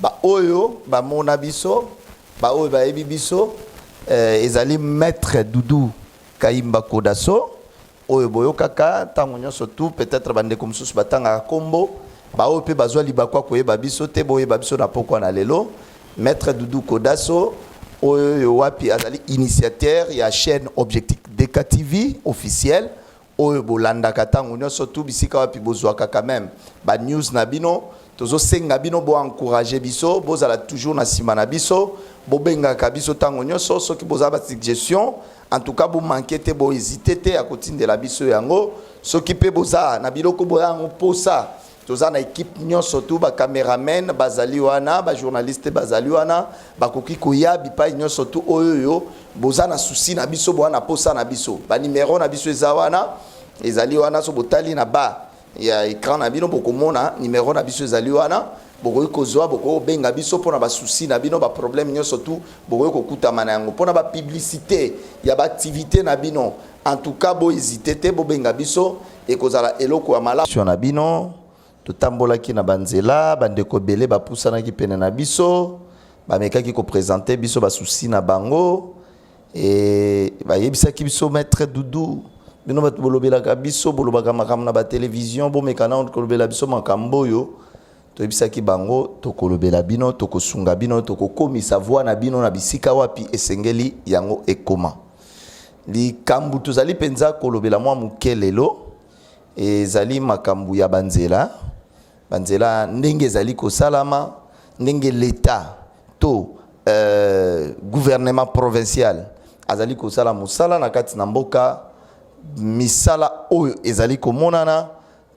ba oyo ba mona biso ba oyo ba ebi biso ezali maître Doudou Kayimba Kodaso oyo boyo kaka tango nyonso tout peut-être bande comme sous batanga kombo ba oyo pe bazwa libakwa koyeba biso te boyeba biso na pokwa na lelo maître Doudou Kodaso oyo wapi azali initiateur ya chaîne Objectif DK TV officiel oyo bolanda katango nyonso tout bisika wapi bozwaka quand même ba news na bino tozo senga bino bo encourager biso bozala toujours na sima na biso bobenga ka biso tango nyonso soki bozaba suggestion en tout cas bo manquer te bo hésiter te à kotindela biso yango soki pe boza na biloko boyango posa toza na équipe nyonso tout ba cameraman bazali wana ba journaliste bazali wana bakoki koya bipai nyonso tout oyo boza na souci na biso bo na posa na biso ba numéro na biso eza wana ezali wana so botali na ba ya écran na bino bokomona numéro na biso ezali wana bokoki kozwa bokoki benga biso pona ba souci na bino ba problème nyonso tout bokoki kokutama na yango pona ba publicité ya ba activité na bino en tout cas bo hésiter te bo benga biso et kozala eloko ya mala na bino totambolaki na banzela bandeko belé bapusanaki pene na biso bamekaki ko présenter biso ba souci na bango et bayebisaki biso maître Doudou bino bato bolobelaka biso bolobaka makambo na ba télévision bomekana kolobela biso makambo yo toyebisaki bango tokolobela bino tokosunga bino tokokomisa voix na bino na bisika wapi esengeli yango ekoma likambu tozali penza kolobela mwa mukelelo ezali makambo ya banzela ndenge ezali kosalama ndenge l'état to gouvernement provincial azali kosala musala na kati na mboka misala oyo ezali komonana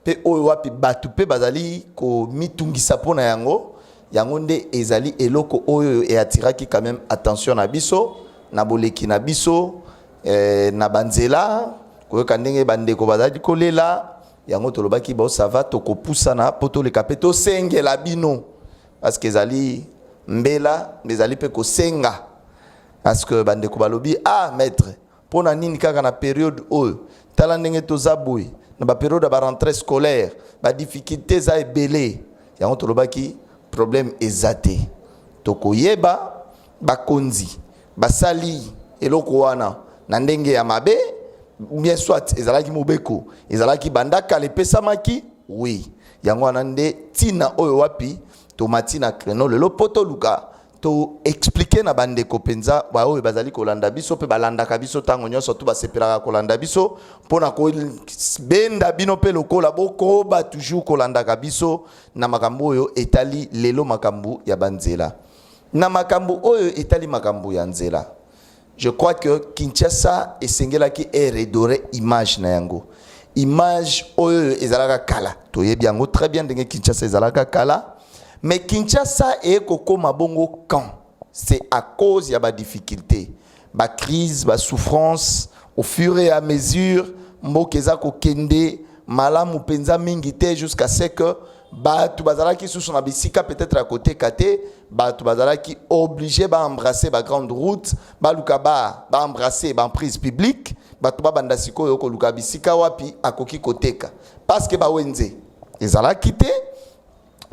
pe oyo wapi batu pe bazali ko mitungisa pona yango nde ezali eloko oyo e atiraki quand même attention na biso na boleki na biso na banzela koyoka ndenge bandeko bazali kolela yango tolobaki ba ça va tokopusana poto le kapeto sengela bino parce que ezali mbela ezali pe ko senga parce que bandeko balobi ah maître pona nini kaka na période oyo tala ndenge tozaboy na ba période ba rentrée scolaire ba difficulté za ebele yango tolobaki problème ezate tokoyeba bakonzi basali eloko wana na ndenge ya mabe bien soit ezalaki mobeko ezalaki bandaka lepesamaki oui yango wana nde tina oyo wapi tomatina kreno lelo poto luka to expliquer na bandeko penza ba oyo bazali kolanda biso pe balandaka biso tango nyonso tu basepelaka kolanda biso pona ko benda bino pe lokola boko ba toujours kolandaka biso na makambo oyo etali lelo makambo ya banzela na makambo oyo etali makambo ya nzela. Je crois que Kinshasa esengelaki redoré image na yango image oyo ezalaka kala toyebi yango très bien ndenge Kinshasa ezalaka kala. Mais Kinshasa est kokoma bongo quand c'est à cause ya ba difficulté, ba crise, ba souffrance au fur et à mesure mbokeza ko kende malamu penza mingi te jusqu'à ce que ba tu bazalaki sous son bisika peut-être à côté kate ba tu bazalaki obligé ba embrasser ba grande route ba luka ba embrasser ba prise publique ba tu ba banda siko yoko luka bisika wapi akoki koteka parce que ba wenze ezalaki te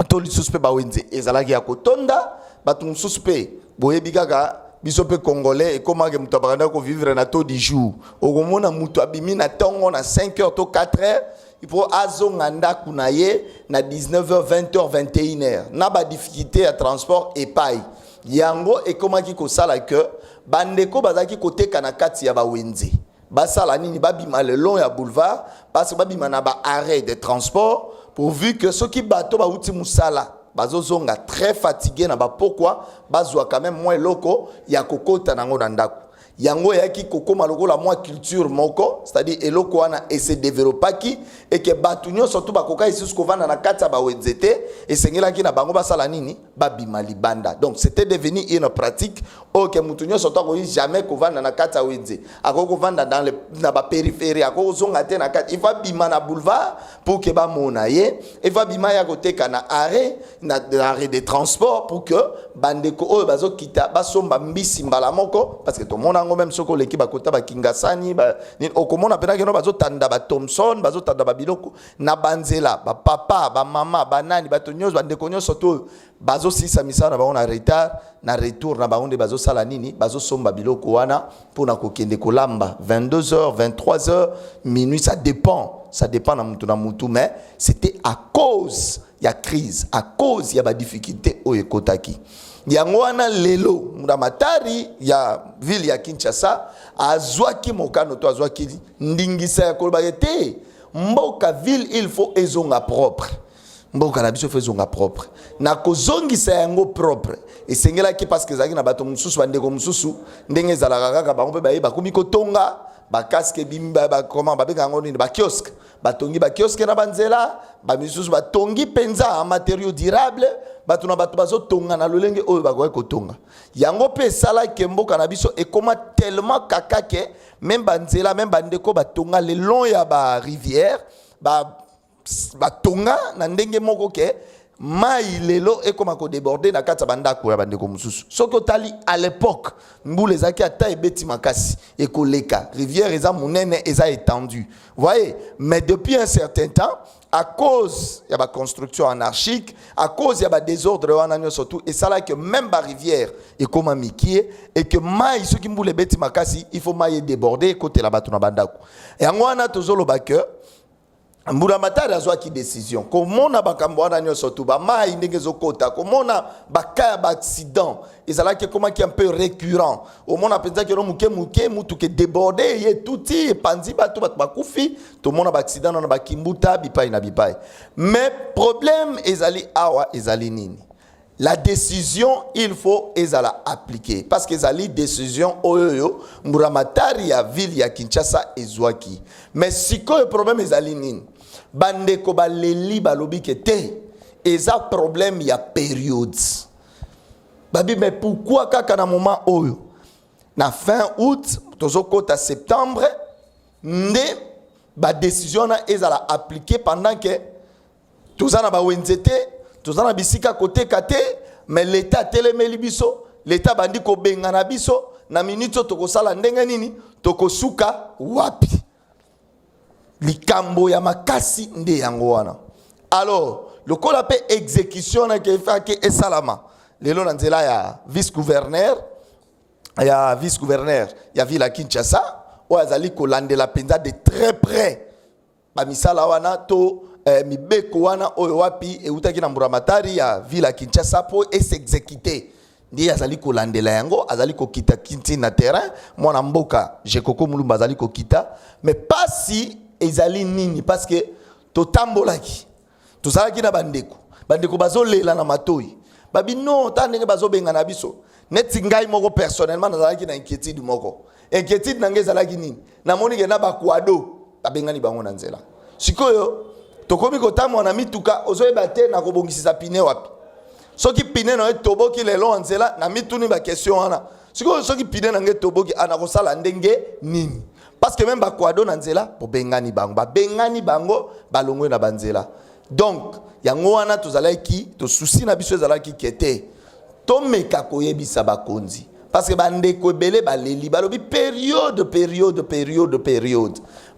toli suspect ba wenze ezalaki ya kotonda batu suspect boyebi kaka biso pe congolais et comment que mutu abanda ko vivre na taux du jour okomona mutu abimi na tongo na 5h to 4h il faut azonga ndaku na ye na 19h 20h 21h na ba difficulté à transport et paille yango et comment ki ko sala que bandeko bazaki koteka na kati ya ba wenze basala nini babima le long ya boulevard parce que babima na ba arrêt de transport pourvu que ceux qui bateau ba uti musala bazozonga très fatigué na ba pourquoi bazwa quand même moins loko ya kokota nango na ndako yango yaki kokoma lokola moi culture moko c'est-à-dire eloko wana et se développaki et que batu nyo surtout bakoka ici ce kovanda na kata ba wenzete et sengelaki na bango basala nini babima libanda donc c'était devenu une pratique OK mutu nyo surtout ko jamais kovanda na kata wenze akoko vanda dans le na ba périphérie akoko zonga te na kata il va bima na boulevard pour que ba mona ye il va bima ya koteka na arrêt de transport pour que bandeko oyo bazo kita basomba mbisi mbala moko parce que tout le monde même soko l'équipe ba kota ba kingasani ba okomona pena ke no bazo tanda ba Thompson bazo tanda ba biloko na banzela ba papa ba mama ba nani ba tonyozo ba ndeko nyoso to bazo sisa misala na bango na retard na retour na bango nde bazo sala nini bazo somba biloko wana pona kokende kolamba 22h 23h minuit, ça dépend na mutu mais c'était à cause ya crise, à cause ya ba difficulté o ekotaki yango wana lelo Mburamatari ya ville ya Kinshasa azwaki mokano to azwaki ndingisa ya koloba te mboka ville il faut ezonga propre, mboka na biso faut ezonga propre na kozongisa yango propre esengelaki parce que zaki na bato mususu bandeko mususu ndenge ezalaka kaka bango mpe bayeba komi kotonga bakaske bimba bakoma babeka yango nini bakioske batongi bakioske na banzela bamisusu batongi penza en matériaux durables bato na bato bazotonga na lolenge oyo bakoki kotonga yango mpe esalaki mboka na biso ekoma tellement kaka ke même banzela même bandeko batonga le long ya barivière batonga na ndenge moko ke mai lelo ekoma ko déborder na kati ya bandako ya bandeko mususu soki otali à l'époque mbula ezalaki ata ebeti makasi ekoleka rivière eza monene eza étendue, voyez, mais depuis un certain temps à cause ya ba construction anarchique, à cause ya ba désordre wana nyonso tout et ça là que même ba rivière ekoma mikie et que mai soki mbula ebeti makasi il faut mai déborder côté la bato na bandako yango wana tozoloba que Mburamatari azwaki décision komona bakambo wana nyonso tu ba mai ndenge zokota komona bakaya ba accident ezalaki komaki un peu récurrent omona penza ke muke mutu ke déborder ye tuti panzi bato bakufi to mona ba accident na bakimbuta bipai na bipai mais problème ezali awa ezali nini la décision il faut ezala appliquer parce que ezali décision oyo Mburamatari ya ville ya Kinshasa ezwaki mais sikoyo problème ezali nini bandeko baleli balobi ke te eza problème ya période babi mais pourquoi kaka na moment oyo na fin août tozokota septembre nde ba décision na ezala appliquer pendant que tozana ba wenzete tozana bisika côté kate mais l'état telemeli biso l'état bandi ko benga na biso na minute tokosala ndenge nini tokosuka wapi likambo ya makasi nde yango wana alors le kola pe exécution na ke fa ke esalama lelo na nzela ya vice-gouverneur ya ville ya Kinshasa o azali kolandela penza de très près ba misala wana to mibeko wana oyo wapi eutaki na Mburamatari ya ville ya Kinshasa po s'exécuter ndi azali kolandela yango azali kokita kinti na terrain mwana mboka Jekoko Mulumba azali kokita mais pas si ezali nini parce que totambolaki tozalaki na bandeko bazolela na matoi babi non ta ndenge bazobenga na biso neti ngai moko personnellement nazalaki na inquiétude na ngai ezalaki nini namoni ke na bakwado babengani bango na nzela sikoyo tokomi kotamwa na mituka ozoyeba te na kobongisisa pine wapi soki pine na toboki lelo nzela na mituni ba question wana sikoyo soki pine na ngai toboki ana kosala ndenge nini parce que même bakwado na nzela bobengani bango balongwe na banzela donc yango wana tozalaki to souci na biso ezalaki kete to meka koyebisa bakonzi parce que bandeko ebele baleli balobi période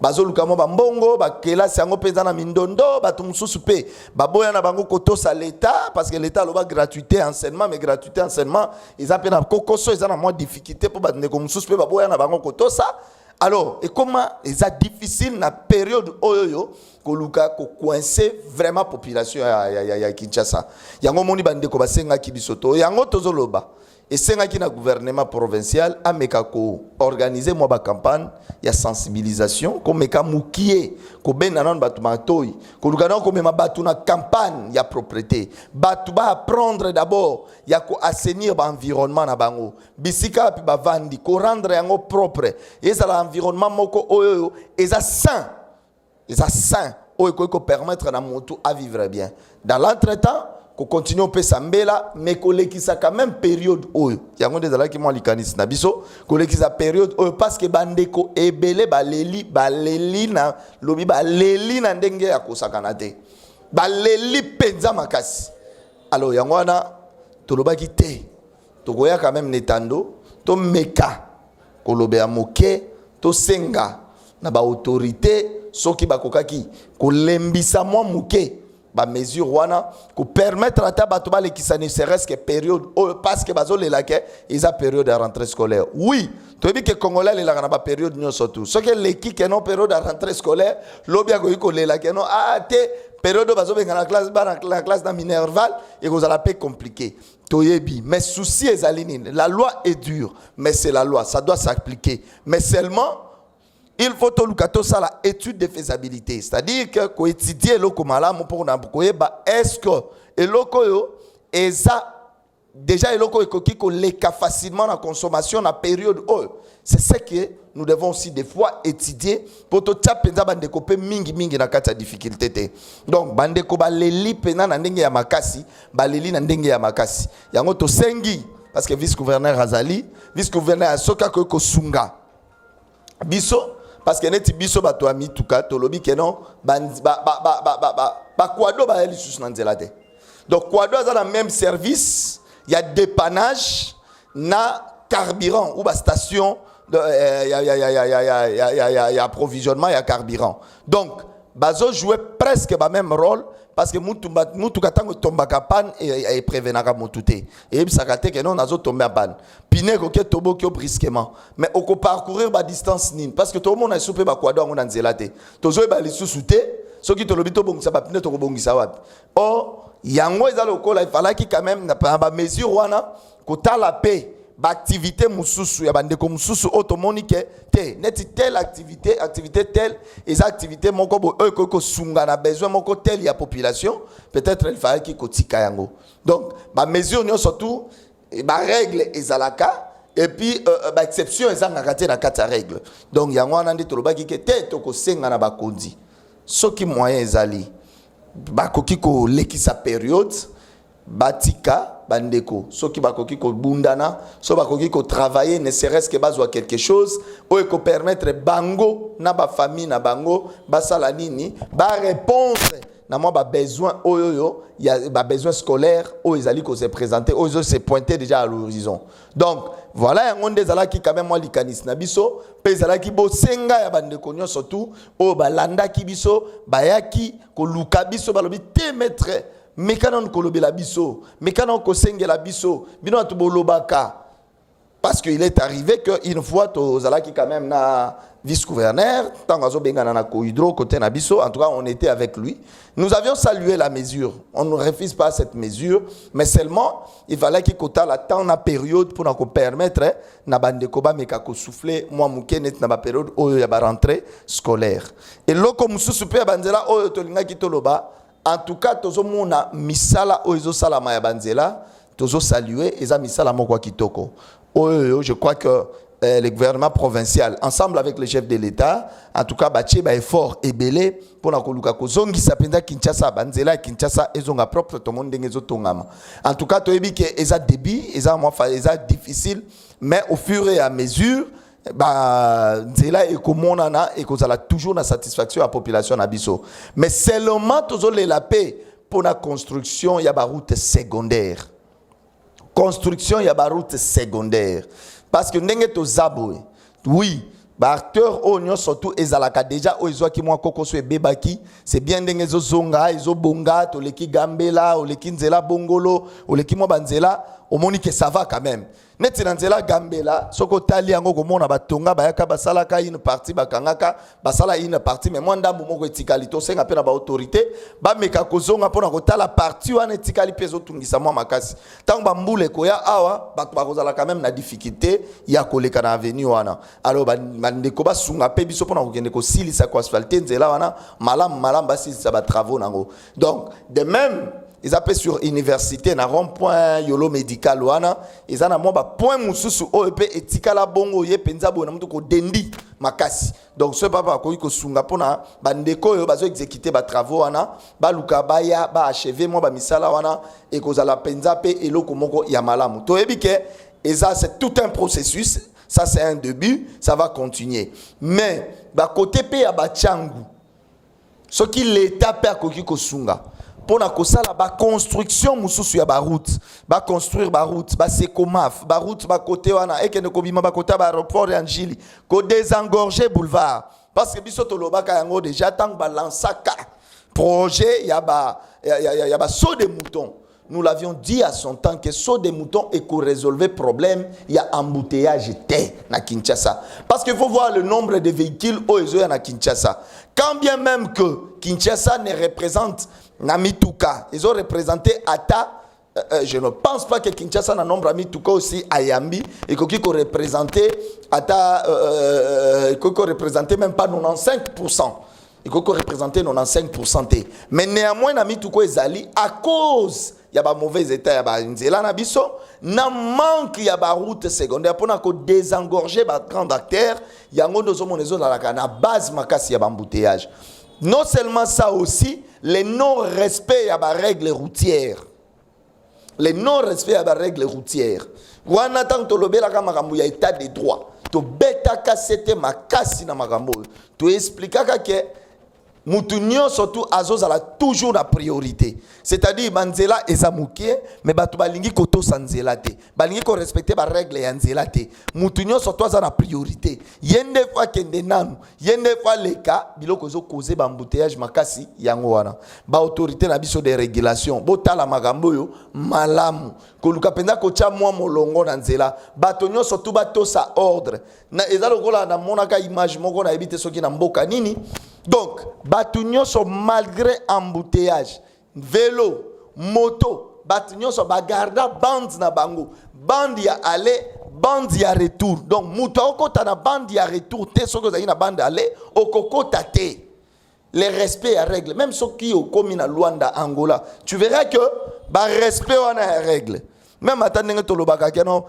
bazoluka mo bambongo bakelasi yango mpenza na mindondo bato mosusu mpe baboya na bango kotosa l'état parce que l'état aloba gratuité enseignement mais gratuité enseignement eza mpe na kokoso eza na mwa difficulté mpo bandeko mosusu mpe baboya na bango kotosa. Alors, et comment c'est difficile na période oyo koluka ko coincer vraiment population ya Kinshasa. Yango moni bandeko basenga ki bisoto. Yango tozoloba. Et senga ki na gouvernement provincial ameka ko organiser moi ba campagne ya sensibilisation ko meka mukie ko bena non batu matoi ko lukana ko mema batu na campagne ya propreté batu ba apprendre d'abord ya ko assainir ba environnement na bango bisika pi ba vandi ko rendre yango propre eza la environnement moko oyo eza sain oyo ko permettre na motu à vivre bien dans l'entretemps ko continue pe sambela mais ko lekisa quand même période oyo yango ndezala ki mo likanisi na biso ko lekisa période oyo parce que bandeko ebele baleli na lobi baleli na ndenge ya kosakana te baleli penza makasi alors yango wana tolobaki te tokoya quand même netando to meka ko lobe ya moke to senga na ba autorité soki bakokaki ko lembisa mwa moke ba mesure wana pour permettre à ta batoba les qui ne serait-ce que période parce que bazo les laquais ils a période de rentrée scolaire. Oui, tu dis que congolais les la na ba période nyo surtout. Ce que l'équipe qui non période de rentrée scolaire, lobia ko iko les laquais non te période bazo benga la classe dans Minerval et vous allez paix compliqué. Toyebi, mais souci est alinine. La loi est dure, mais c'est la loi, ça doit s'appliquer. Mais seulement il faut que ça la étude de faisabilité, c'est-à-dire que ko étudier loko malamu pour na koyeba est-ce que eloko yo eza déjà eloko ekoki ko leka facilement na consommation na période c'est ce que nous devons aussi des fois étudier pour to tchapenza bande ko pe mingi na kata difficulté te. Donc bande ko ba leli pena na ndenge ya makasi, ba leli na ndenge ya makasi. Yango to sengi parce que vice-gouverneur Azali, vice-gouverneur Asoka ko sunga. Biso parce que neti biso bato ami tuka tolobi ke non ba kwado ba eli sus na nzela te. Donc kwado za na même service, il y a dépannage na carburant ou ba station de y a approvisionnement, il y a carburant. Donc bazo jouer presque ba même rôle parce que mutu katango tomba kapan et prévenaka mutute et bisakate que non nazo tomber en panne pine ko ke tobo ki brusquement mais on ko parcourir ba distance nine parce que tout le monde a soupé ba kwado ngona nzela te tozo ba lisusu te soki to lobi to bongisa ba pine to ko bongisa wapi yango ezalo lokola il fallait quand même na ba mesure wana ko tala paix activité mususu ya bandeko mususu automonike te neti telle activité telle et activité moko bo ko sunga na besoin moko tel ya population peut-être il fallait ki kotika yango. Donc ba mesure nyo surtout ba règle ezalaka et puis ba exception ezanga te na kata règle. Donc yango wana ndi tolobaki ke te to ko senga na bakondi soki moyen ezali ba koki ko lekisa période batika bandeko soki bakoki ko bundana so bakoki ko travailler ne serait-ce que bazwa quelque chose ou ko permettre bango na ba famille na bango basala nini ba réponse na moi ba besoin oyoyo il y a ba besoin scolaire ou ezali ko se présenter ou se pointer déjà à l'horizon. Donc voilà un monde ezala ki quand même moi likanis na biso pe ezala ki bo senga ya bandeko nyo surtout o balanda ki biso bayaki ko luka biso balobi te maître mais quand on kolobe la biso, mais quand on kosenge la biso, bino atubolobaka parce qu'il est arrivé que une fois tozala qui quand même na vice-gouverneur, tangazo bengana na ko hydro côté na biso, en tout cas on était avec lui. Nous avions salué la mesure. On ne refuse pas cette mesure, mais seulement il fallait qu'il kota la temps na période pour nous permettre na bande koba meka ko souffler moi muke net na ba période oyo ya ba rentrée scolaire. Et loko mususu pe banzela oyo tolinga kitoloba. En tout cas, tozo mona misala oizo salama ya banzela, tozo saluer eza misala moko kitoko. Je crois que le gouvernement provincial, ensemble avec le chef de l'État, en tout cas, batie ba effort et belé pour na koluka ko zongi sapenda Kinshasa banzela Kinshasa ezonga propre to monde ngezo tongama. En tout cas, toyebi ke eza débit, eza difficile, mais au fur et à mesure nzela ekomonana ekozala toujours na satisfaction à population na biso mais seulement tozole la paix pour la construction ya ba route secondaire parce que ndenge tozabo oui ba acteur onyo surtout ezalaka déjà oizwa ki mwa koko so ebebaki c'est bien ndenge zonga ezobonga to leki gambela o leki nzela bongolo o leki mo banzela omoni que ça va quand même neti na nzela gambela soko tali yango komona batonga bayaka basalaka une partie bakangaka basala une partie mais moi ndambo moko etikali to senga pe na ba autorité ba meka kozonga pona kotala partie wana etikali peso tungisa mwa makasi tango bambule koya awa bato bakozala quand même na difficulté ya koleka na avenue wana alors bandeko basunga pe biso pona kokende ko silisa ko asphalter nzela wana malam basilisa ba travaux nango. Donc de même ils appellent sur université na rond-point yolo médical wana ils ana mo ba point mususu OEP etikala bongo ye penza bona mutu ko dendi makasi. Donc ce papa ko iko sunga pona bandeko yo bazo exécuter ba travaux wana ba luka baya ba achever mo ba misala wana et ko zala penza pe eloko moko ya malamu to ebike et ça c'est tout un processus. Ça c'est un début, ça va continuer. Mais ba côté pe ya ba changu ce qui l'état pe akoki ko sunga pour na kosala ba construction mususu ya ba route ba construire ba route ba sekomaf ba route ba côté wana ekene ko bima ba côté ba aéroport ya Njili ko désengorger boulevard parce que biso to lobaka yango déjà tant ba lansaka projet, il y a saut des moutons. Nous l'avions dit à son temps que saut des moutons et qu'on résolvait problème, il y a embouteillage à Kinshasa. Parce qu'il faut voir le nombre de véhicules au à Kinshasa. Quand bien même que Kinshasa ne représente Namituka, ils ont représenté Ata. Je ne pense pas que Kinshasa a un nombre Namituka aussi à Yambi et qu'il faut représenter Ata, même pas 95%. Il faut représenter 95%. Mais néanmoins, Namituka ezali à cause il y a un mauvais état, il y a un nzela na biso, na manque il y a une route secondaire pour qu'on désengorger les grands acteurs, il y a une base makasi il y a un embouteillage. Non seulement ça aussi, le non-respect il y a une règle routière. Le non-respect il y a une règle routière. Wana tant to lobela ka makambo ya état de droit. To beta ka sete makasi na makambo. To expliquer que Moutounion surtout azozala toujours la priorité. C'est-à-dire banzela ezamouké mais batu balingi koto sanzela te. Balingi ko respecter ba règle ya nzela te. Moutounion surtout azana priorité. Yende fois kende nanu, yende fois leka biloko zo causer ba embouteillage makasi yango wana. Ba autorité na biso de régulation. Botala magambo yo malamu. Koluka penda ko tia mwa molongo na nzela. Batonyo surtout bato sa ordre. Na ezalo kola na monaka image moko na ebite soki na mboka nini. Donc, batunyo so malgré embouteillage, vélo, moto, batunyo so bagarda bande na bango, bande ya aller, bande ya retour. Donc, muto okota na bande ya retour, te soko za na bande aller, okokota te. Les respects à règle, même ceux qui ont commis na Luanda, Angola, tu verras que ba respect on a règle. Même attendez que Tolobaka Keno,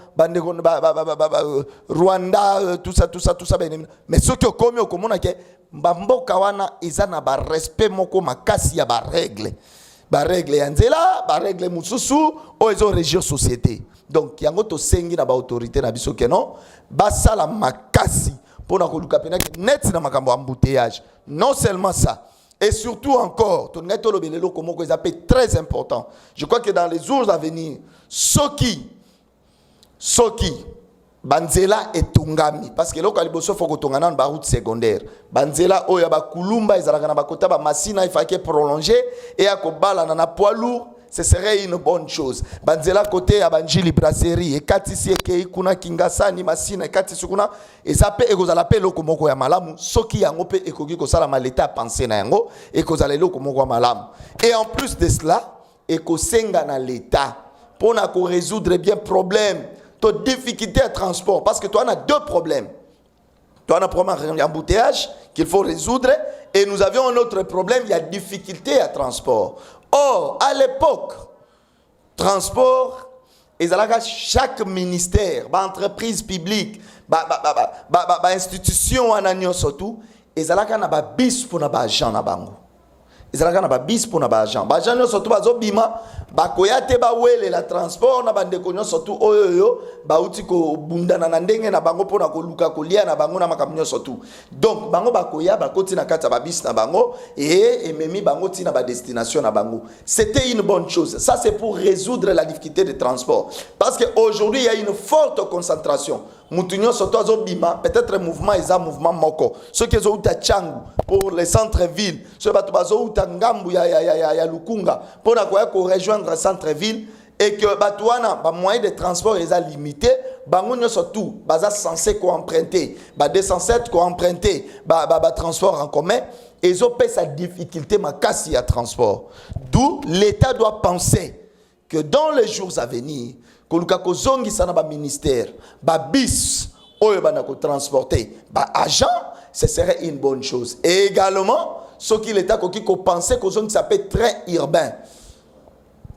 Rwanda, tout ça. Mais ceux qui ont commis au commun, Bambo Kawana, ils ont un respect moko makasi ya ba règle. Ba règle yanzela, ba règle mususu, ou ils ont régi société. Donc, yango to sengi na ba autorité na biso keno, basa la makasi pour na koluka pena net na makambo embouteillage. Non seulement ça. Et surtout encore, très important. Je crois que dans les jours à venir, Soki, Banzela et Tungami, parce que là, il faut que Tungana une route secondaire. Banzela, oh, ya ba Kulumba, ils ont bakota ba Massina, il faut prolonger et à Kobala, na poids lourd. Ce serait une bonne chose. Banzela côté à Banjili brasserie et katisi eke kuna Kingasani Massina katisi kuna et ça peut ekozala pe loko moko ya malamu soki yango pe ekoki ko sala maleta penser na yango ekozala loko moko ya malamu. Et en plus de cela, ekosenga na l'état pour na ko résoudre bien problème, to difficulté à transport parce que toi on a deux problèmes. Toi on a un problème d'embouteillage qu'il faut résoudre et nous avions un autre problème, il y a difficulté à transport. Or, à l'époque, transport, chaque ministère, entreprise publique, institution, ils ont bis pour les gens. Ils ont bis pour les gens. Les gens surtout bazobima, bakoyate bawele la transport na bande konyo surtout oyoyo, bauti ko bunda na ndenge na bango pona ko luka ko lia na bango na makamnyo surtout. Donc bango bakoya bakoti na kata ba bis na bango et memi bango ti na ba destination na bango. C'était une bonne chose. Ça c'est pour résoudre la difficulté de transport parce que aujourd'hui il y a une forte concentration. Moutounio surtout azobima, peut-être mouvement isa mouvement moko. Ceux qui ont ta changu pour les centres-villes, ceux qui ont ta ngambu ya lukunga pour na ko rejoindre centre-ville et que batouana ba moyen de transport est limité, bango surtout baza censé ko emprunter, ba 207 ko emprunter, ba transport en commun, et ont sa difficulté makasi à transport. D'où l'État doit penser que dans les jours à venir, koluka ko zongi sana ba ministère, ba bis oyo bana ko transporter, ba agent, ce serait une bonne chose. Et également, ce qui l'État ko penser que zongi s'appelle train urbain.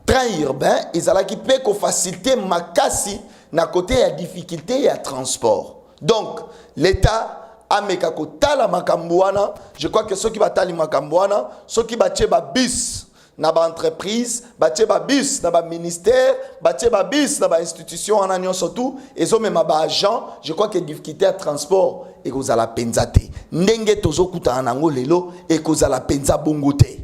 Train urbain, ils allaient qui peut faciliter makasi na côté ya difficulté ya transport. Donc, l'État a mekako tala makambouana, je crois que ceux qui batali makambouana, ceux qui battent ba bis na ba entreprise, battent ba bis na ba ministère, battent ba bis na ba institution en union surtout, et ont même ba agent, je crois que difficulté à transport et que la penzate. Ndenge tozo kuta anango lelo et que la penza bongote.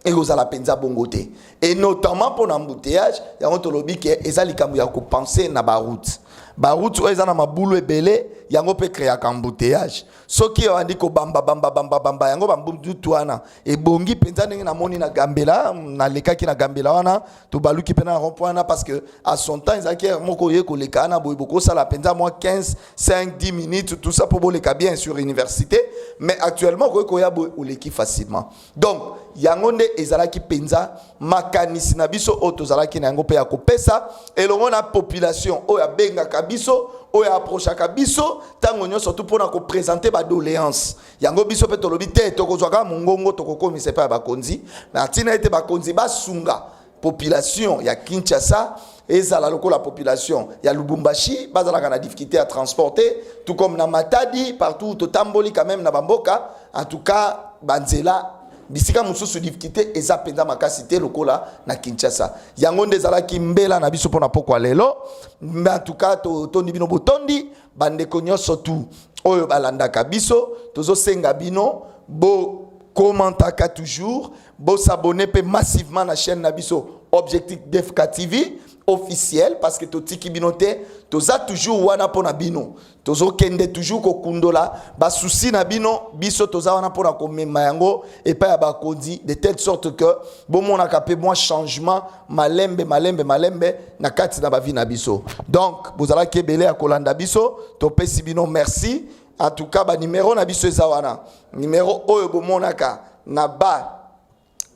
Et que la penza bongote. Et notamment pour l'embouteillage, il y a un tolobi qui est ezali kamu ya ko penser na ba route. ba route oyo eza na mabulu ebele yango pe créer embouteillage soki andi ko bamba yango bambutu wana ebongi penza ndenge na moni na Gambela na lekaki na Gambela wana to baluki pena rond point wana parce que à son temps ezaki moko ye ko leka na boy boko sala penza moi 15 5 10 minutes tout ça pour boleka bien sur université mais actuellement ko ya boy oleki facilement donc yango nde ezalaki penza makanisi na biso o tozalaki na yango pe ya kopesa elongo na population o ya benga kabiso o ya approche kabiso tango nyonso tout pona ko présenter ba doléance yango biso pe tolobi te tokozwaka mongongo tokokomisa pa ba konzi na tina ete ba konzi basunga population ya Kinshasa ezala lokola population ya Lubumbashi bazalaka na difficulté à transporter tout comme na Matadi partout totamboli quand même na bamboka en tout cas banzela bisika mususu difficulté eza penza makasi te lokola na Kinshasa yango ndezalaki mbela na biso pona poko lelo mais en tout cas tondi bino botondi bandeko nyonso tu oyo balandaka biso tozo senga bino bo commentaka toujours bo s'abonner pe massivement na chaîne na biso Objectif DFK TV officiel parce que totiki binote toza toujours wana pona bino tozo kende toujours ko kundola ba souci na bino biso toza wana pona ko mema yango et pas ya ba kondi de telle sorte que bon mona kapé moi changement malembe na kati na ba vie na biso donc bozala kebele ya kolanda biso to pesi bino merci en tout cas ba numéro na biso eza wana numéro oyo bomonaka na ba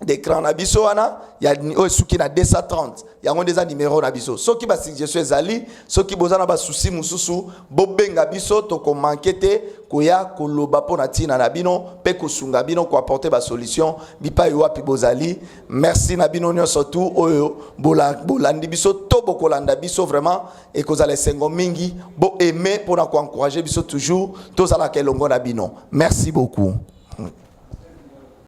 d'écran na biso wana ya suki na 230 yango ndeza numéro na biso soki ba suggestion ezali soki bozana ba souci mususu bobenga biso to ko manquete koya koloba pona tina na bino pe ko sunga bino ko apporter ba solution bipa yo wapi bozali merci na bino nyonso tout oyo bolandi biso to bokolanda biso vraiment et kozala sengo mingi bo aimer pona ko encourager biso toujours tozala kelongo na bino merci beaucoup.